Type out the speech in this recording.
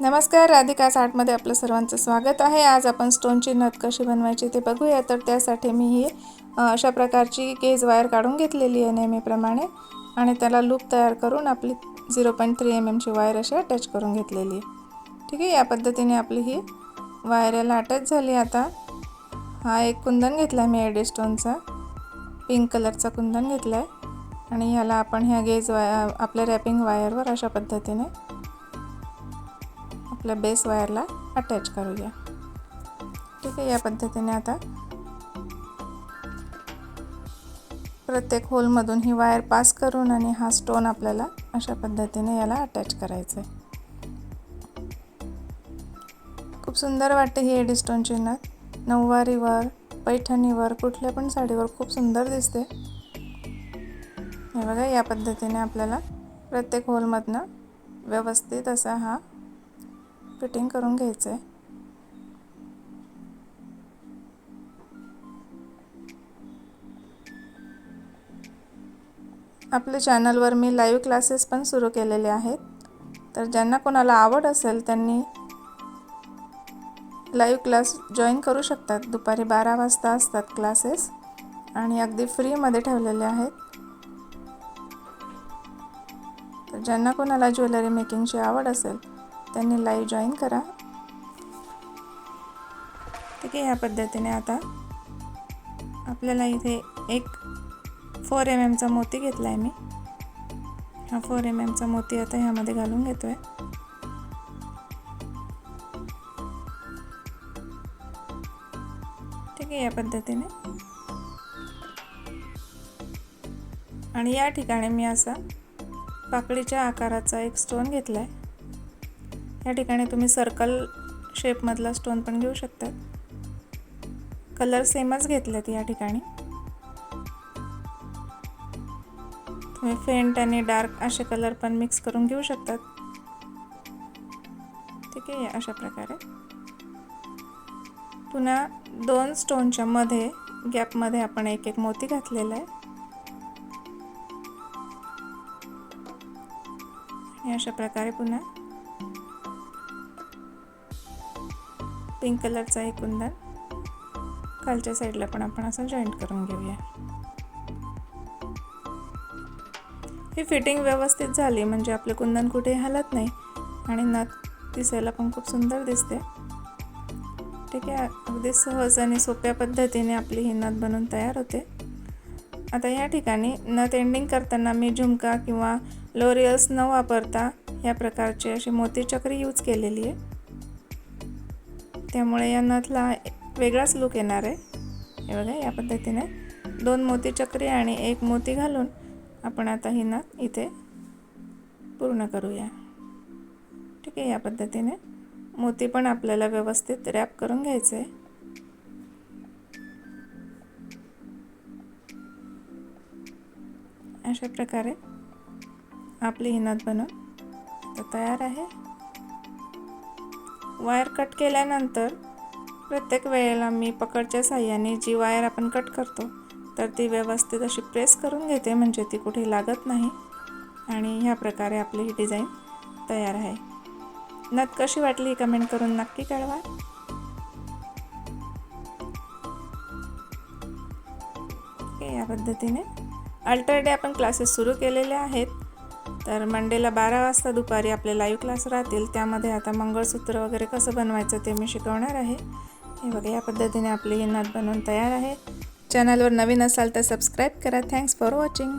नमस्कार, राधिकास आर्टमध्ये आपलं सर्वांचं स्वागत आहे। आज आपण स्टोनची नथ कशी बनवायची ते बघूया। तर त्यासाठी मी ही अशा प्रकारची गेज वायर काढून घेतलेली आहे नेहमीप्रमाणे आणि त्याला लूप तयार करून आपली 0.3 mm ची वायर अशी अटॅच करून घेतलेली आहे। ठीक आहे, या पद्धतीने आपली ही वायर याला अटॅच झाली। आता हा एक कुंदन घेतला मी एडी स्टोनचा, पिंक कलरचा कुंदन घेतला आहे आणि ह्याला आपण ह्या गेज वायर आपल्या रॅपिंग वायरवर अशा पद्धतीने आपल्या बेस वायरला अटॅच करूया। ठीक आहे, या पद्धतीने आता प्रत्येक होलमधून ही वायर पास करून आणि हा स्टोन आपल्याला अशा पद्धतीने याला अटॅच करायचा आहे। खूप सुंदर वाटते ही एडी स्टोनची नथ, नऊवारीवर, पैठणीवर, कुठल्या पण साडीवर खूप सुंदर दिसते। हे बघा, या पद्धतीने आपल्याला प्रत्येक होलमधनं व्यवस्थित असा हा फिटिंग करून घ्यायचं आहे। आपल्या चॅनलवर मी लाईव्ह क्लासेस पण सुरू केलेले आहेत, तर ज्यांना कोणाला आवड असेल त्यांनी लाईव्ह क्लास जॉईन करू शकतात। दुपारी 12 वाजता असतात क्लासेस आणि अगदी फ्रीमध्ये ठेवलेले आहेत। तर ज्यांना कोणाला ज्वेलरी मेकिंगची आवड असेल त्यांनी लाईव्ह जॉईन करा। ठीक आहे, या पद्धतीने आता आपल्याला इथे एक 4 mm चा मोती घेतला आहे मी। हा 4 mm चा मोती आता ह्यामध्ये घालून घेतोय। ठीक आहे, या पद्धतीने आणि या ठिकाणी मी असा पाकळीच्या आकाराचा एक स्टोन घेतला आहे। या ठिकाणी तुम्ही सर्कल शेपमधला स्टोन पण घेऊ शकता। कलर सेमच घेतलेत या ठिकाणी, तुम्ही फेंट आणि डार्क असे कलर पण मिक्स करून घेऊ शकतात। ठीक आहे, अशा प्रकारे पुन्हा 2 स्टोनच्या मध्ये गॅपमध्ये आपण एक एक मोती घातलेला आहे आणि अशा प्रकारे पुन्हा पिंक कलरचा एक कुंदन खालच्या साईडला पण आपण असं जॉईंट करून घेऊया। ही फिटिंग व्यवस्थित झाली म्हणजे आपले कुंदन कुठे हलत नाही आणि नथ दिसायला पण खूप सुंदर दिसते। ठीक आहे, अगदी सहज आणि सोप्या पद्धतीने आपली ही नथ बनवून तयार होते। आता या ठिकाणी नथ एंडिंग करताना मी झुमका किंवा लोरियल्स न वापरता या प्रकारची अशी मोती चक्री यूज केलेली आहे, त्यामुळे या नथला वेगळाच लुक येणार आहे। हे बघा, या पद्धतीने 2 मोती चक्री आणि 1 मोती घालून आपण आता ही नथ इथे पूर्ण करूया। ठीक आहे, या पद्धतीने मोती पण आपल्याला व्यवस्थित रॅप करून घ्यायचे आहे। अशा प्रकारे आपली ही नथ बनवून आता तयार आहे। वायर कट केल्यानंतर प्रत्येक वेळेला मी पकडच्या साहाय्याने जी वायर आपण कट करतो तर ती व्यवस्थित अशी प्रेस करून घेते, म्हणजे ती कुठे लागत नाही आणि ह्या प्रकारे आपली ही डिझाईन तयार आहे। नथ कशी वाटली कमेंट करून नक्की कळवा। या पद्धतीने अल्टर डे आपण क्लासेस सुरू केलेले आहेत, तर मंडेला 12 वाजता दुपारी आपले लाईव्ह क्लास राहतील। त्यामध्ये आता मंगळसूत्र वगैरे कसं बनवायचं ते मी शिकवणार आहे। हे बघा, या पद्धतीने आपली ही नथ बनवून तयार आहे। चॅनलवर नवीन असाल तर सबस्क्राईब करा। Thanks for watching.